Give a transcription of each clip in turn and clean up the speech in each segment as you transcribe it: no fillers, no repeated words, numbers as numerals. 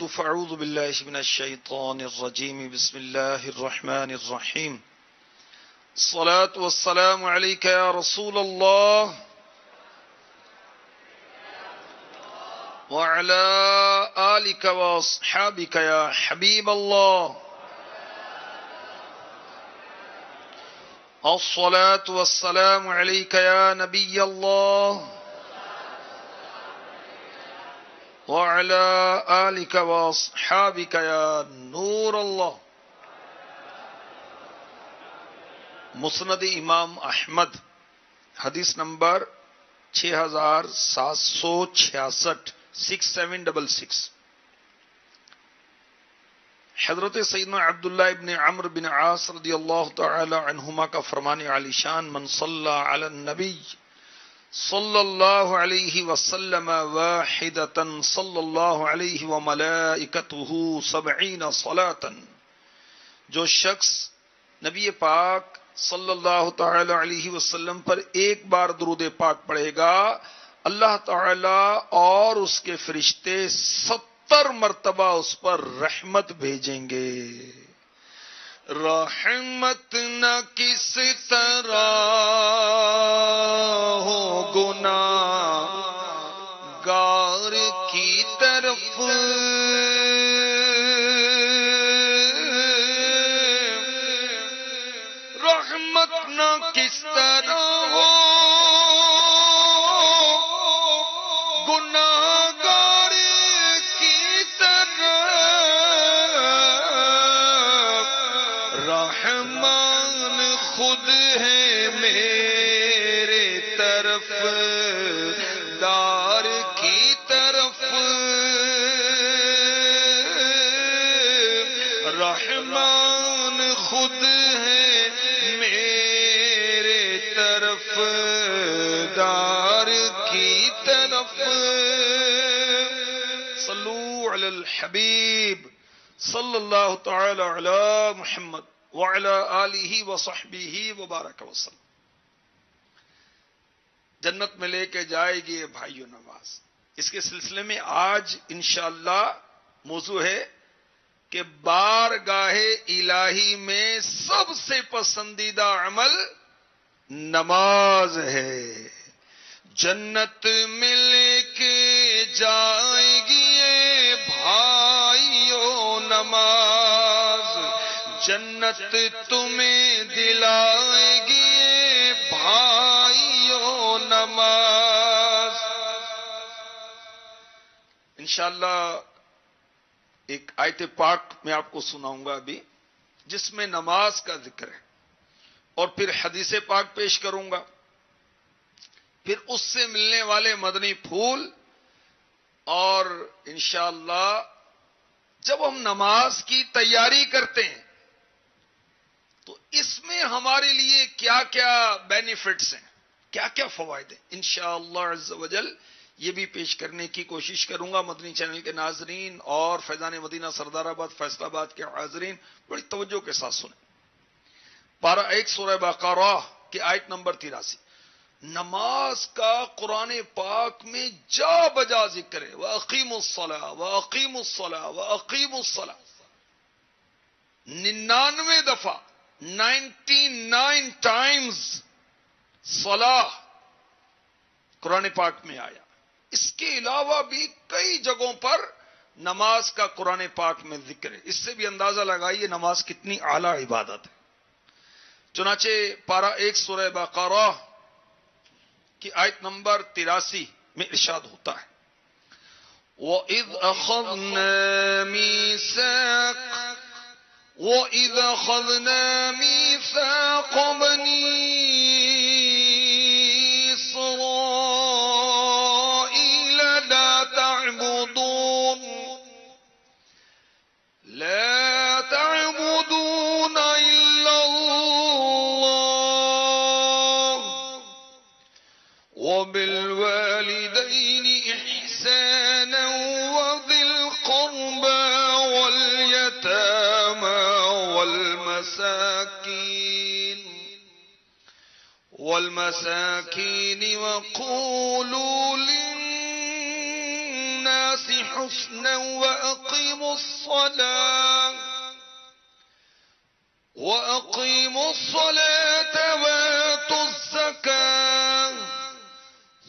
بعد فاعوذ بالله من الشيطان الرجيم بسم الله الرحمن الرحيم الصلاة والسلام عليك يا رسول الله وعلى آلك وأصحابك يا حبيب الله الصلاة والسلام عليك يا نبي الله وعلى آلك وأصحابك يا نور الله. مسند امام احمد حدیث نمبر 6766 6766. حضرت سیدنا عبداللہ ابن عمرو بن عاص رضی اللہ تعالی عنہما کا فرمان عالی شان من صلی علی النبی صلی اللہ علیہ وسلم واحدتا صلی اللہ علیہ وملائکتہ 70 صلاة. جو شخص نبی پاک صلی اللہ تعالی علیہ وسلم پر ایک بار درود پاک پڑھے گا اللہ تعالی اور اس کے فرشتے 70 مرتبہ اس پر رحمت بھیجیں گے. رحمت نہ کس طرح ہو گناہگار کی طرف رحمت نہ کس طرح ہو گناہگار کی طرف رحمان خود ہے میرے طرف دار کی طرف رحمان خود ہے میرے طرف دار کی طرف. صلو علی الحبیب صلی اللہ تعالی علی محمد وعلی آلہ وصحبہ وبارک وسلم. جنت میں لے کے جائے گی بھائیو نماز. اس کے سلسلے میں آج انشاءاللہ موضوع ہے کہ بارگاہ الہی میں سب سے پسندیدہ عمل نماز ہے. جنت میں لے کے جائے گی اے بھائیو نماز. جنت تمہیں دلائے گی اے بھائیو نماز. انشاءاللہ ایک آیت پاک میں آپ کو سناؤں گا ابھی جس میں نماز کا ذکر ہے اور پھر حدیث پاک پیش کروں گا پھر اس سے ملنے والے مدنی پھول. اور انشاءاللہ جب ہم نماز کی تیاری کرتے ہیں تو اس میں ہمارے لیے کیا کیا بینیفٹس ہیں کیا کیا فوائد ہیں انشاءاللہ عز و جل یہ بھی پیش کرنے کی کوشش کروں گا. مدنی چینل کے ناظرین اور فیضان مدینہ سردار آباد فیصل آباد کے حاضرین بڑی توجہ کے ساتھ سنیں. پارہ 1 سورہ بقرہ کی آیت نمبر 83. نماز کا قرآن پاک میں جا بجا ذکر ہے. وَأَقِيمُوا الصَّلَاةَ وَأَقِيمُوا الصَّلَاةَ وَأَقِيمُوا الصَّلَاةَ 99 دفعہ 99 ٹائمز صلاح قرآن پاک میں آیا. اس کے علاوہ بھی کئی جگہوں پر نماز کا قرآن پاک میں ذکر ہے. اس سے بھی اندازہ لگائیے نماز کتنی اعلیٰ عبادت ہے. چنانچہ پارہ 1 سورہ بقرہ کی آیت نمبر 83 میں ارشاد ہوتا ہے وَإِذْ أَخَذْنَا مِيثَاقَ بَنِي إِسْرَائِيلَ لَا تعبدون إِلَّا اللَّهَ وَبِالْوَالِدَيْنِ إِحْسَانًا وَذِي الْقُرْبَى وَالْيَتَامَى والمساكين وقولوا للناس حسنا وأقيموا الصلاة وأقيموا الصلاة وآتوا الزكاة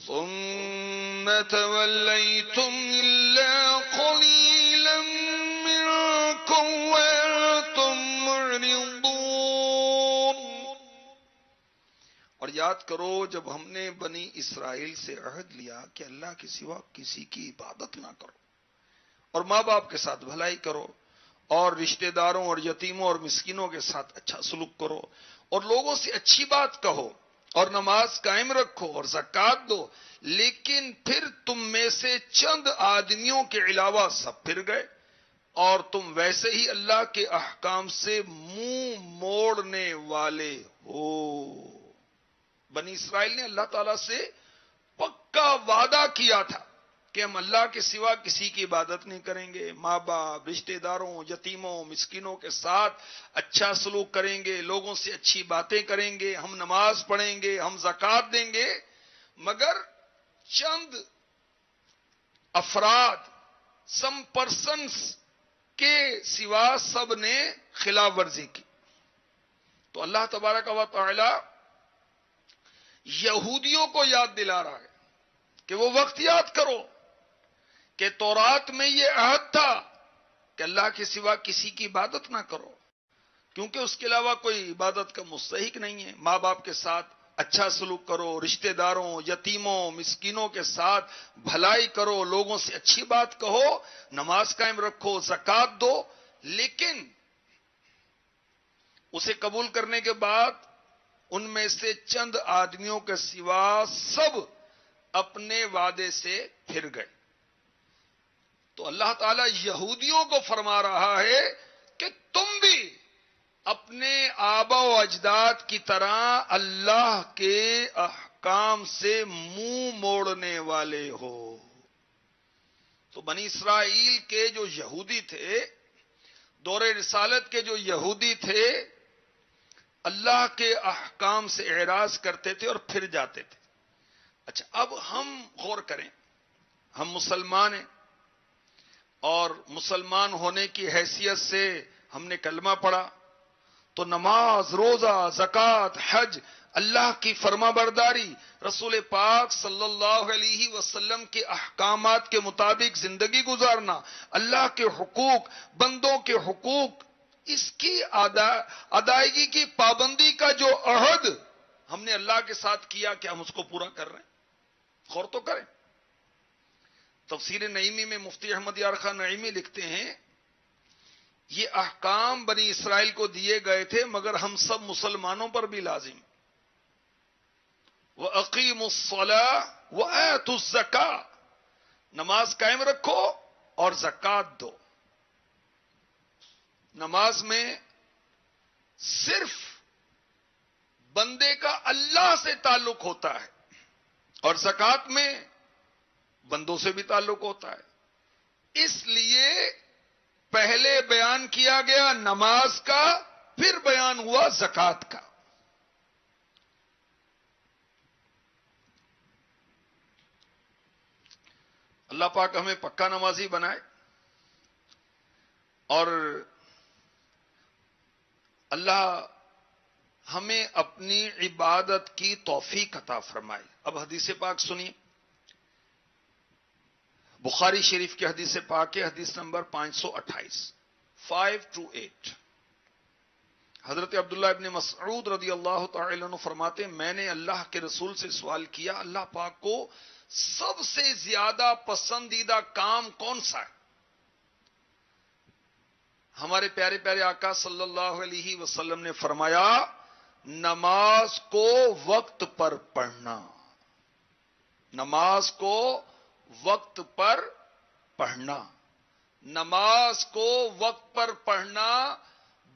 ثم توليتم إلا قليلا منكم وأنتم معرضون. اور یاد کرو جب ہم نے بنی اسرائیل سے عہد لیا کہ اللہ کے سوا کسی کی عبادت نہ کرو اور ماں باپ کے ساتھ بھلائی کرو اور رشتہ داروں اور یتیموں اور مسکینوں کے ساتھ اچھا سلوک کرو اور لوگوں سے اچھی بات کہو اور نماز قائم رکھو اور زکوٰۃ دو، لیکن پھر تم میں سے چند آدمیوں کے علاوہ سب پھر گئے اور تم ویسے ہی اللہ کے احکام سے منہ موڑنے والے ہو. بنی اسرائیل نے اللہ تعالیٰ سے پکا وعدہ کیا تھا کہ ہم اللہ کے سوا کسی کی عبادت نہیں کریں گے، ماں باپ، رشتہ داروں، یتیموں، مسکینوں کے ساتھ اچھا سلوک کریں گے، لوگوں سے اچھی باتیں کریں گے، ہم نماز پڑھیں گے، ہم زکوٰۃ دیں گے. مگر چند افراد، سم پرسنز کے سوا سب نے خلاف ورزی کی. تو اللہ تبارک و تعالی یہودیوں کو یاد دلا رہا ہے کہ وہ وقت یاد کرو کہ تورات میں یہ عہد تھا کہ اللہ کے سوا کسی کی عبادت نہ کرو، کیونکہ اس کے علاوہ کوئی عبادت کا مستحق نہیں ہے. ماں باپ کے ساتھ اچھا سلوک کرو، رشتہ داروں، یتیموں، مسکینوں کے ساتھ بھلائی کرو، لوگوں سے اچھی بات کہو، نماز قائم رکھو، زکوٰۃ دو. لیکن اسے قبول کرنے کے بعد ان میں سے چند آدمیوں کے سوا سب اپنے وعدے سے پھر گئے. تو اللہ تعالیٰ یہودیوں کو فرما رہا ہے کہ تم بھی اپنے آبا و اجداد کی طرح اللہ کے احکام سے منہ موڑنے والے ہو. تو بنی اسرائیل کے جو یہودی تھے، دور رسالت کے جو یہودی تھے، اللہ کے احکام سے اعراض کرتے تھے اور پھر جاتے تھے. اچھا، اب ہم غور کریں، ہم مسلمان ہیں اور مسلمان ہونے کی حیثیت سے ہم نے کلمہ پڑھا، تو نماز، روزہ، زکوٰۃ، حج، اللہ کی فرما برداری، رسول پاک صلی اللہ علیہ وسلم کے احکامات کے مطابق زندگی گزارنا، اللہ کے حقوق، بندوں کے حقوق، اس کی ادائیگی کی پابندی کا جو عہد ہم نے اللہ کے ساتھ کیا، کہ ہم اس کو پورا کر رہے ہیں. غور تو کریں. تفسیر نعیمی میں مفتی احمد یار خان نعیمی لکھتے ہیں، یہ احکام بنی اسرائیل کو دیے گئے تھے مگر ہم سب مسلمانوں پر بھی لازم. وَأَقِيمُوا الصَّلَاةَ وَآتُوا الزَّكَاةَ، نماز قائم رکھو اور زکوٰۃ دو. نماز میں صرف بندے کا اللہ سے تعلق ہوتا ہے اور زکوٰۃ میں بندوں سے بھی تعلق ہوتا ہے. اس لیے پہلے بیان کیا گیا نماز کا، پھر بیان ہوا زکوٰۃ کا. اللہ پاک ہمیں پکا نمازی بنائے اور اللہ ہمیں اپنی عبادت کی توفیق عطا فرمائے. اب حدیث پاک سنیے، بخاری شریف کی حدیث پاک ہے، حدیث نمبر 528، 528. حضرت عبداللہ ابن مسعود رضی اللہ تعالی عنہ فرماتے ہیں، میں نے اللہ کے رسول سے سوال کیا، اللہ پاک کو سب سے زیادہ پسندیدہ کام کون سا ہے؟ ہمارے پیارے پیارے آقا صلی اللہ علیہ وسلم نے فرمایا، نماز کو وقت پر پڑھنا. نماز کو وقت پر پڑھنا. نماز کو وقت پر پڑھنا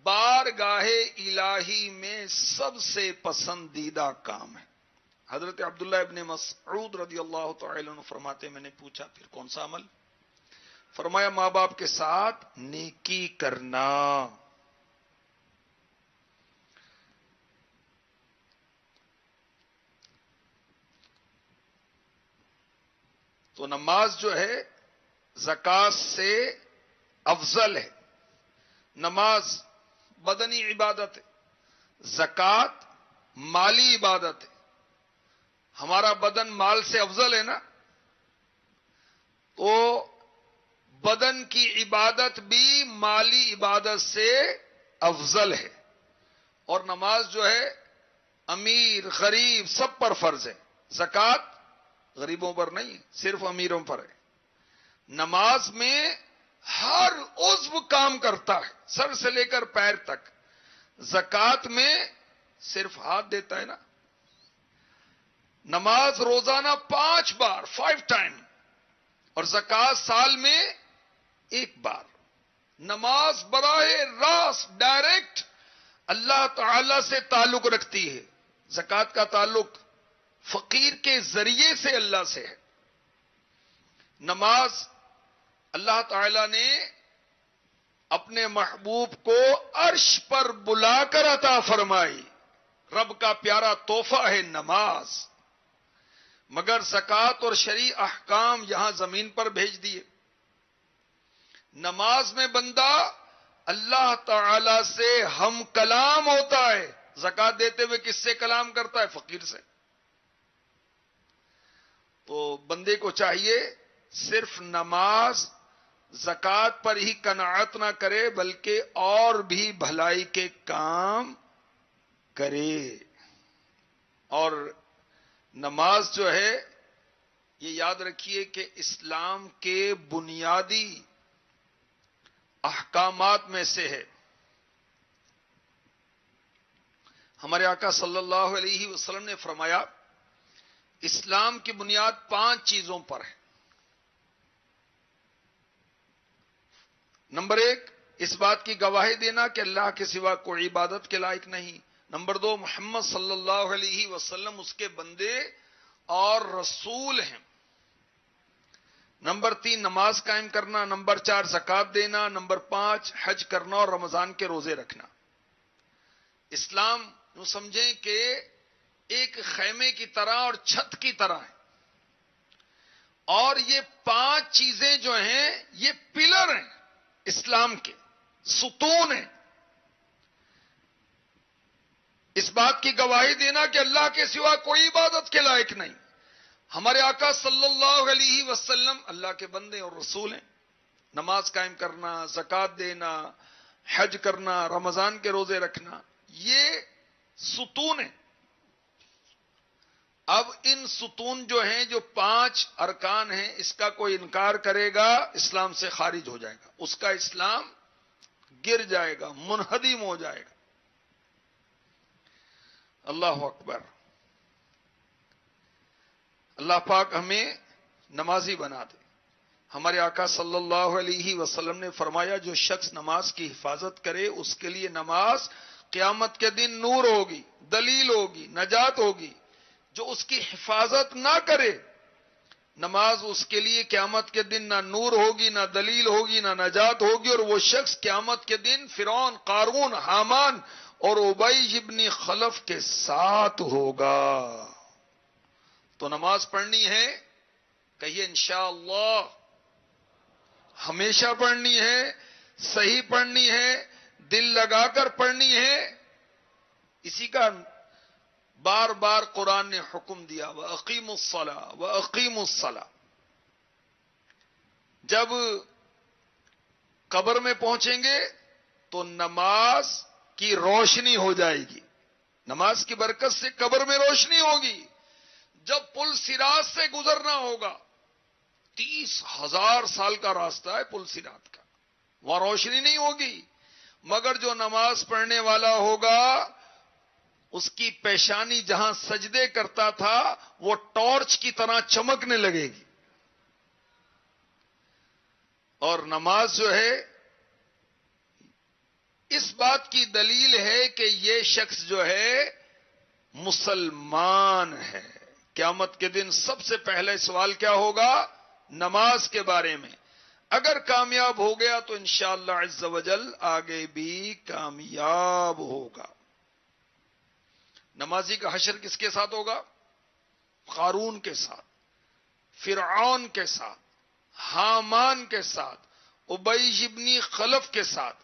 بارگاہ الہی میں سب سے پسندیدہ کام ہے. حضرت عبداللہ ابن مسعود رضی اللہ تعالی عنہ فرماتے میں نے پوچھا پھر کون سا عمل؟ فرمایا ماں باپ کے ساتھ نیکی کرنا. تو نماز جو ہے زکوٰۃ سے افضل ہے. نماز بدنی عبادت ہے، زکوٰۃ مالی عبادت ہے. ہمارا بدن مال سے افضل ہے نا، تو بدن کی عبادت بھی مالی عبادت سے افضل ہے. اور نماز جو ہے امیر غریب سب پر فرض ہے. زکوٰۃ غریبوں پر نہیں، صرف امیروں پر ہے. نماز میں ہر عضو کام کرتا ہے، سر سے لے کر پیر تک. زکوٰۃ میں صرف ہاتھ دیتا ہے نا. نماز روزانہ 5 بار 5 ٹائم، اور زکوٰۃ سال میں 1 بار. نماز براہ راست ڈائریکٹ اللہ تعالی سے تعلق رکھتی ہے. زکوٰۃ کا تعلق فقیر کے ذریعے سے اللہ سے ہے. نماز اللہ تعالی نے اپنے محبوب کو عرش پر بلا کر عطا فرمائی. رب کا پیارا تحفہ ہے نماز. مگر زکوٰۃ اور شرعی احکام یہاں زمین پر بھیج دیے. نماز میں بندہ اللہ تعالی سے ہم کلام ہوتا ہے. زکوٰۃ دیتے ہوئے کس سے کلام کرتا ہے؟ فقیر سے. تو بندے کو چاہیے صرف نماز زکوٰۃ پر ہی قناعت نہ کرے، بلکہ اور بھی بھلائی کے کام کرے. اور نماز جو ہے یہ یاد رکھیے کہ اسلام کے بنیادی احکامات میں سے ہے. ہمارے آقا صلی اللہ علیہ وسلم نے فرمایا اسلام کی بنیاد 5 چیزوں پر ہے. نمبر 1، اس بات کی گواہی دینا کہ اللہ کے سوا کوئی عبادت کے لائق نہیں. نمبر 2، محمد صلی اللہ علیہ وسلم اس کے بندے اور رسول ہیں. نمبر 3، نماز قائم کرنا. نمبر 4، زکوٰۃ دینا. نمبر 5، حج کرنا اور رمضان کے روزے رکھنا. اسلام یوں سمجھیں کہ ایک خیمے کی طرح اور چھت کی طرح ہے. اور یہ 5 چیزیں جو ہیں یہ پلر ہیں اسلام کے، ستون ہیں. اس بات کی گواہی دینا کہ اللہ کے سوا کوئی عبادت کے لائق نہیں. ہمارے آقا صلی اللہ علیہ وسلم اللہ کے بندے اور رسول ہیں. نماز قائم کرنا، زکوٰۃ دینا، حج کرنا، رمضان کے روزے رکھنا، یہ ستون ہیں. اب ان ستون جو ہیں، جو 5 ارکان ہیں، اس کا کوئی انکار کرے گا اسلام سے خارج ہو جائے گا. اس کا اسلام گر جائے گا، منہدم ہو جائے گا. اللہ اکبر. اللہ پاک ہمیں نمازی بنا دے. ہمارے آقا صلی اللہ علیہ وسلم نے فرمایا جو شخص نماز کی حفاظت کرے اس کے لیے نماز قیامت کے دن نور ہوگی، دلیل ہوگی، نجات ہوگی. جو اس کی حفاظت نہ کرے، نماز اس کے لیے قیامت کے دن نہ نور ہوگی، نہ دلیل ہوگی، نہ نجات ہوگی. اور وہ شخص قیامت کے دن فرعون، قارون، حامان اور ابی ابن خلف کے ساتھ ہوگا. تو نماز پڑھنی ہے، کہیے انشاءاللہ. ہمیشہ پڑھنی ہے، صحیح پڑھنی ہے، دل لگا کر پڑھنی ہے. اسی کا بار بار قرآن نے حکم دیا، وَأَقِيمُوا الصَّلَاةَ وَأَقِيمُوا الصَّلَاةَ. جب قبر میں پہنچیں گے تو نماز کی روشنی ہو جائے گی. نماز کی برکت سے قبر میں روشنی ہوگی. جب پل صراط سے گزرنا ہوگا، 30,000 سال کا راستہ ہے پل صراط کا، وہاں روشنی نہیں ہوگی. مگر جو نماز پڑھنے والا ہوگا اس کی پیشانی جہاں سجدے کرتا تھا وہ ٹارچ کی طرح چمکنے لگے گی. اور نماز جو ہے اس بات کی دلیل ہے کہ یہ شخص جو ہے مسلمان ہے. قیامت کے دن سب سے پہلے سوال کیا ہوگا؟ نماز کے بارے میں. اگر کامیاب ہو گیا تو انشاءاللہ عز و جل آگے بھی کامیاب ہوگا. نمازی کا حشر کس کے ساتھ ہوگا؟ قارون کے ساتھ، فرعون کے ساتھ، حامان کے ساتھ، ابی ابن خلف کے ساتھ.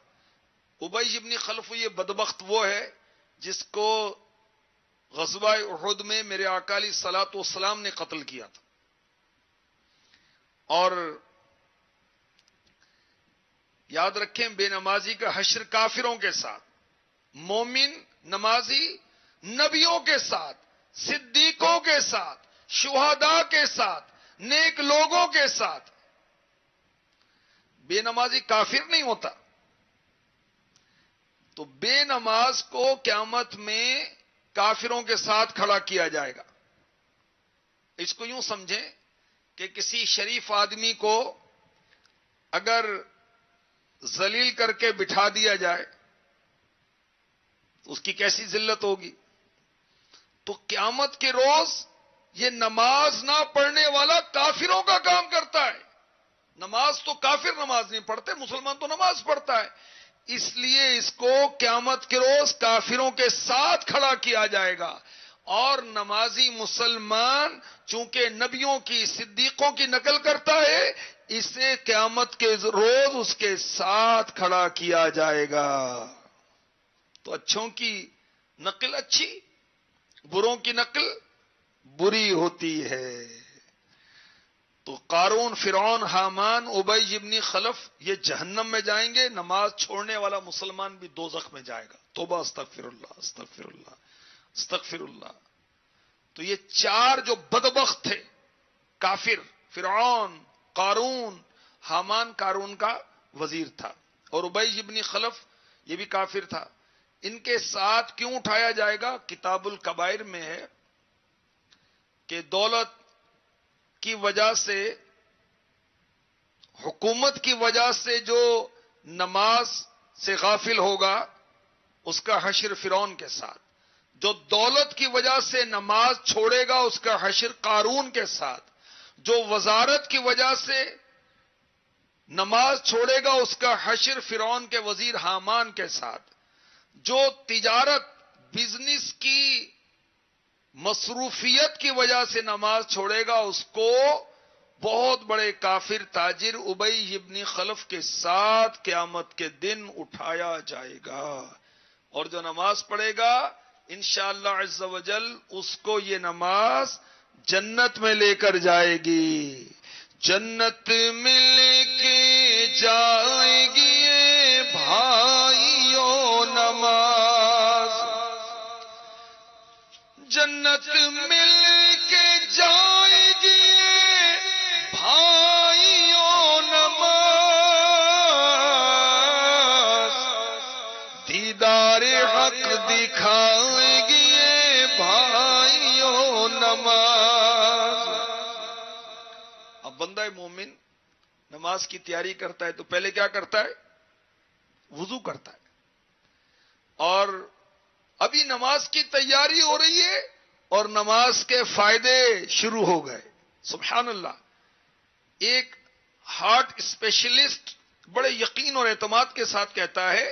ابی ابن خلف یہ بدبخت وہ ہے جس کو غزوہ احد میں میرے آقا علیہ الصلوۃ والسلام نے قتل کیا تھا. اور یاد رکھیں بے نمازی کا حشر کافروں کے ساتھ، مومن نمازی نبیوں کے ساتھ، صدیقوں کے ساتھ، شہداء کے ساتھ، نیک لوگوں کے ساتھ. بے نمازی کافر نہیں ہوتا. تو بے نماز کو قیامت میں کافروں کے ساتھ کھڑا کیا جائے گا. اس کو یوں سمجھیں کہ کسی شریف آدمی کو اگر ذلیل کر کے بٹھا دیا جائے تو اس کی کیسی ذلت ہوگی. تو قیامت کے روز یہ نماز نہ پڑھنے والا کافروں کا کام کرتا ہے. نماز تو کافر نماز نہیں پڑھتے، مسلمان تو نماز پڑھتا ہے. اس لیے اس کو قیامت کے روز کافروں کے ساتھ کھڑا کیا جائے گا. اور نمازی مسلمان چونکہ نبیوں کی صدیقوں کی نقل کرتا ہے، اسے قیامت کے روز اس کے ساتھ کھڑا کیا جائے گا. تو اچھوں کی نقل اچھی، بروں کی نقل بری ہوتی ہے. تو قارون، فرعون، حامان، ابی ابن خلف یہ جہنم میں جائیں گے. نماز چھوڑنے والا مسلمان بھی دوزخ میں جائے گا. توبہ، استغفر اللہ، استغفر اللہ، استغفر اللہ. تو یہ چار جو بدبخت تھے، کافر، فرعون، قارون، حامان قارون کا وزیر تھا، اور ابی ابن خلف یہ بھی کافر تھا. ان کے ساتھ کیوں اٹھایا جائے گا؟ کتاب الکبائر میں ہے کہ دولت کی وجہ سے، حکومت کی وجہ سے جو نماز سے غافل ہوگا اس کا حشر فرعون کے ساتھ. جو دولت کی وجہ سے نماز چھوڑے گا اس کا حشر قارون کے ساتھ. جو وزارت کی وجہ سے نماز چھوڑے گا اس کا حشر فرعون کے وزیر حامان کے ساتھ. جو تجارت، بزنس کی مصروفیت کی وجہ سے نماز چھوڑے گا اس کو بہت بڑے کافر تاجر ابی ابن خلف کے ساتھ قیامت کے دن اٹھایا جائے گا. اور جو نماز پڑھے گا انشاءاللہ عز و جل اس کو یہ نماز جنت میں لے کر جائے گی. جنت میں لے کے جائے گی اے بھائیو نماز، جنت مل کے جائے گی بھائیو نماز، دیدار حق دکھائے گی بھائیو نماز. اب بندہ مومن نماز کی تیاری کرتا ہے تو پہلے کیا کرتا ہے؟ وضو کرتا ہے. اور ابھی نماز کی تیاری ہو رہی ہے اور نماز کے فائدے شروع ہو گئے. سبحان اللہ. ایک ہارٹ اسپیشلسٹ بڑے یقین اور اعتماد کے ساتھ کہتا ہے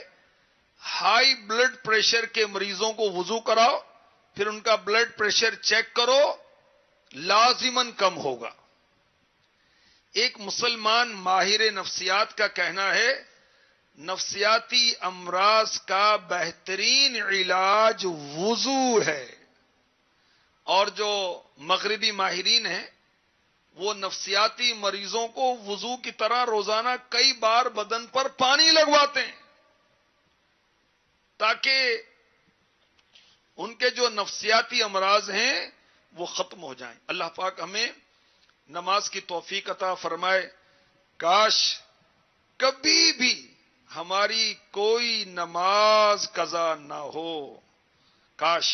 ہائی بلڈ پریشر کے مریضوں کو وضو کراؤ، پھر ان کا بلڈ پریشر چیک کرو، لازماً کم ہوگا. ایک مسلمان ماہر نفسیات کا کہنا ہے نفسیاتی امراض کا بہترین علاج وضو ہے. اور جو مغربی ماہرین ہیں وہ نفسیاتی مریضوں کو وضو کی طرح روزانہ کئی بار بدن پر پانی لگواتے ہیں تاکہ ان کے جو نفسیاتی امراض ہیں وہ ختم ہو جائیں. اللہ پاک ہمیں نماز کی توفیق عطا فرمائے. کاش کبھی بھی ہماری کوئی نماز قضا نہ ہو، کاش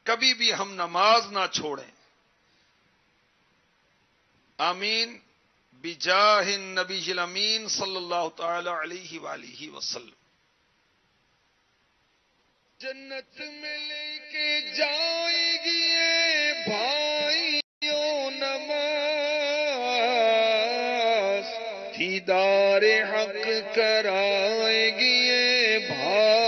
کبھی بھی ہم نماز نہ چھوڑیں. آمین بجاہ النبی الامین صلی اللہ تعالی علیہ وآلہ وسلم. جنت میں لے کے جائے گی اے بھائیو نماز، دیدار حق کرائے گی اے بھائی